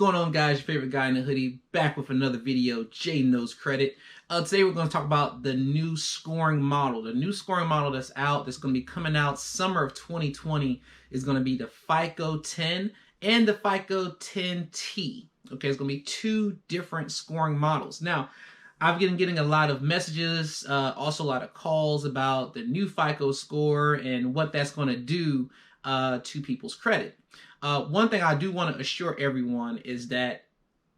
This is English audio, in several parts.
going on, guys? Your favorite guy in the hoodie, back with another video, Jay Knows Credit. Today we're going to talk about the new scoring model. The new scoring model that's out, that's going to be coming out summer of 2020, is going to be the FICO 10 and the FICO 10T. Okay, it's going to be two different scoring models. Now, I've been getting a lot of messages, also a lot of calls about the new FICO score and what that's going to do to people's credit. One thing I do want to assure everyone is that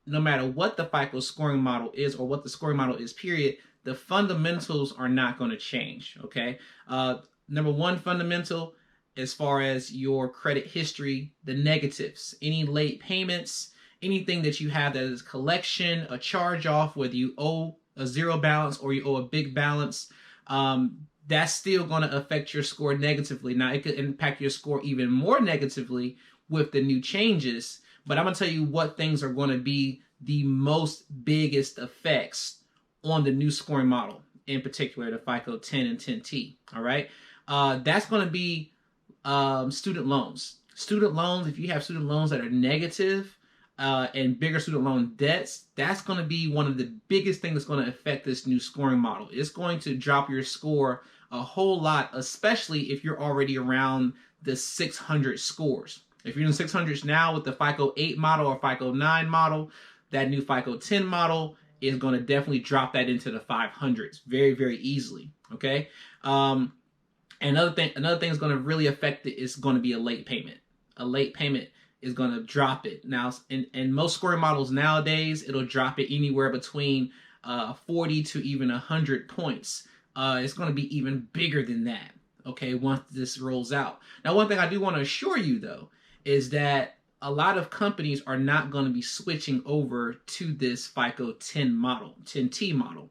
no matter what the FICO scoring model is or what the scoring model is, period, the fundamentals are not going to change, okay? Number one fundamental, as far as your credit history, the negatives, any late payments, anything that you have that is a collection, a charge off, whether you owe a zero balance or you owe a big balance, that's still going to affect your score negatively. Now, it could impact your score even more negatively with the new changes, but I'm going to tell you what things are going to be the most biggest effects on the new scoring model, in particular the FICO 10 and 10T, all right? That's going to be student loans. Student loans, if you have student loans that are negative and bigger student loan debts, that's going to be one of the biggest things that's going to affect this new scoring model. It's going to drop your score a whole lot, especially if you're already around the 600 scores. If you're in the 600s now with the FICO 8 model or FICO 9 model, that new FICO 10 model is going to definitely drop that into the 500s very, very easily, okay? Another thing is going to really affect it is going to be a late payment. A late payment is going to drop it. Now, in most scoring models nowadays, it'll drop it anywhere between 40 to even 100 points. It's going to be even bigger than that, okay, once this rolls out. Now, one thing I do want to assure you, though, is that a lot of companies are not going to be switching over to this FICO 10 model, 10T model.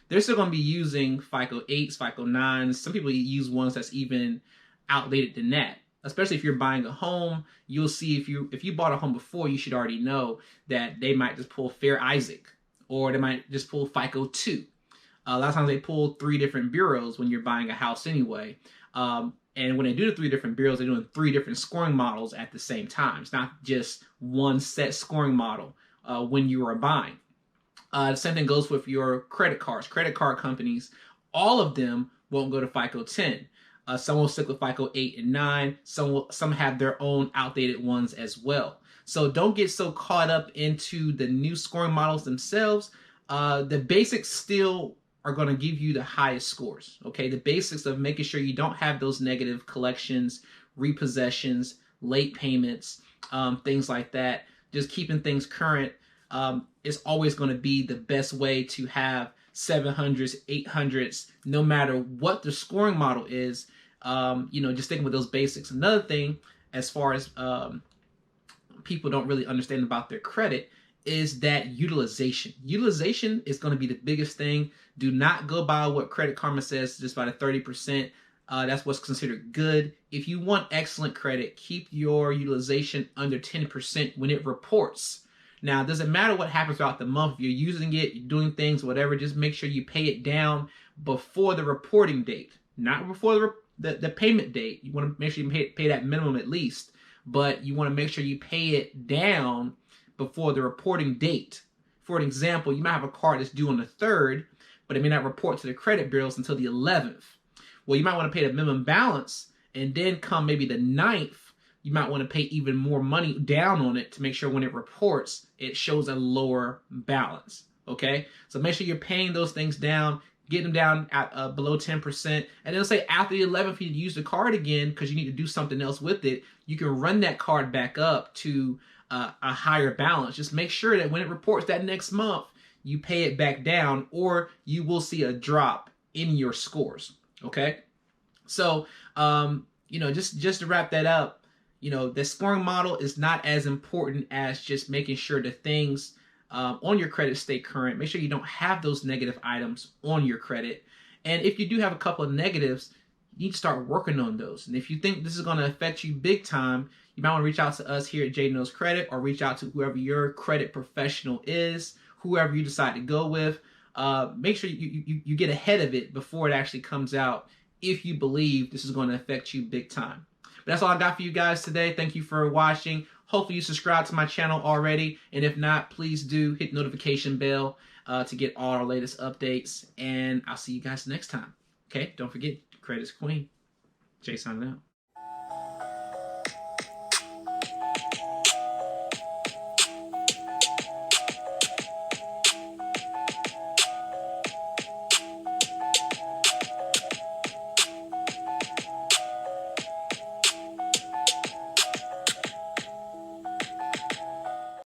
They're still going to be using FICO 8s, FICO 9s. Some people use ones that's even outdated than that. Especially if you're buying a home, you'll see if you bought a home before, you should already know that they might just pull Fair Isaac, or they might just pull FICO 2. A lot of times they pull 3 different bureaus when you're buying a house anyway. And when they do the 3 different bureaus, they're doing 3 different scoring models at the same time. It's not just one set scoring model when you are buying. The same thing goes with your credit cards. Credit card companies, all of them won't go to FICO 10. Some will stick with FICO 8 and 9. Some have their own outdated ones as well. So don't get so caught up into the new scoring models themselves. The basics still are going to give you the highest scores, okay? The basics of making sure you don't have those negative collections, repossessions, late payments, things like that. Just keeping things current is always going to be the best way to have 700s, 800s, no matter what the scoring model is, just sticking with those basics. Another thing, as far as people don't really understand about their credit, is that utilization. Utilization is going to be the biggest thing. Do not go by what Credit Karma says, just by the 30%. That's what's considered good. If you want excellent credit, keep your utilization under 10% when it reports. Now, it doesn't matter what happens throughout the month. If you're using it, you're doing things, whatever, just make sure you pay it down before the reporting date, not before the payment date. You want to make sure you pay that minimum at least, but you want to make sure you pay it down before the reporting date. For an example, you might have a card that's due on the 3rd, but it may not report to the credit bureaus until the 11th. Well, you might want to pay the minimum balance, and then come maybe the 9th, you might want to pay even more money down on it to make sure when it reports, it shows a lower balance, okay? So make sure you're paying those things down, get them down at below 10%, and then say after the 11th, you use the card again because you need to do something else with it, you can run that card back up to a higher balance. Just make sure that when it reports that next month, you pay it back down, or you will see a drop in your scores, okay? So, just to wrap that up, the scoring model is not as important as just making sure the things on your credit stay current. Make sure you don't have those negative items on your credit. And if you do have a couple of negatives, you need to start working on those. And if you think this is going to affect you big time, you might want to reach out to us here at Jay Knows Credit, or reach out to whoever your credit professional is, whoever you decide to go with. Make sure you get ahead of it before it actually comes out if you believe this is going to affect you big time. But that's all I got for you guys today. Thank you for watching. Hopefully you subscribe to my channel already. And if not, please do hit notification bell to get all our latest updates. And I'll see you guys next time. Okay, don't forget, credit's queen. Jay signing out.